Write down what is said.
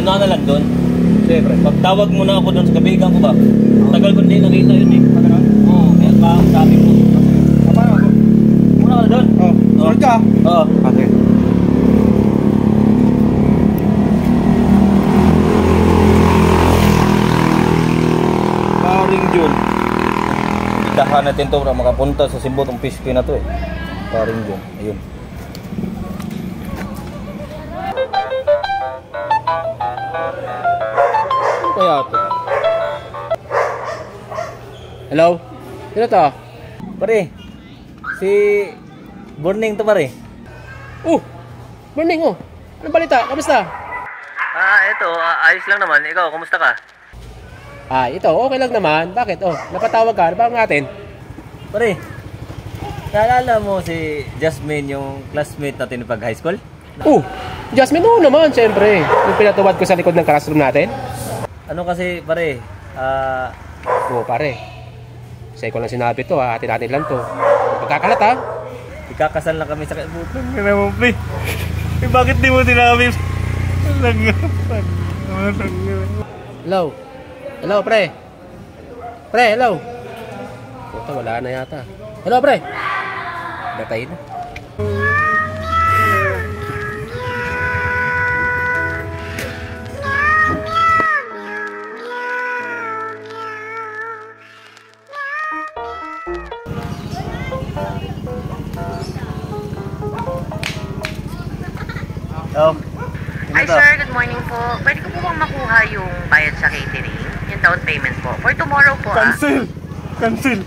Una na lang doon. Siyempre, pagtawag mo na ako doon sa kabigan ko ba? Tagal ko din nakita yun eh. Oo, kaya pa ang sabi mo. Paano ako? Una ka na doon? Oo. Sunod ka? Oo. Okay. Paring Jun. Itahan natin to para makapunta sa Cebu tong fish na to eh. Paring Jun. Ayun. Ano kaya to? Hello? Sino to? Pare, si Burning to pare. Morning oh. Anong balita? Kamusta? Ito, ayos lang naman. Ikaw, kumusta ka? Ito, okay lang naman. Bakit? Napatawag ka. Ano ba ang atin? Pare, naalala mo si Jasmine, yung classmate natin pag high school? Jasmine, oo naman, siyempre. Yung pinatawad ko sa likod ng classroom natin. Ano kasi, pare, Pare. Sa ko lang sinabi to, atin-atin lang to. Pagkakalat, ha? ikakasal na kami sa kaibutan. Ano mo, pre? Bakit di mo sinabi? Hello? Hello, pre? Pre, hello? Puta, wala na yata. Hello, pre? Natay na. Oh. Hi sir, good morning po. Pwede ko po bang makuha yung bayad sa catering? Yung down payment po. For tomorrow po Cancel!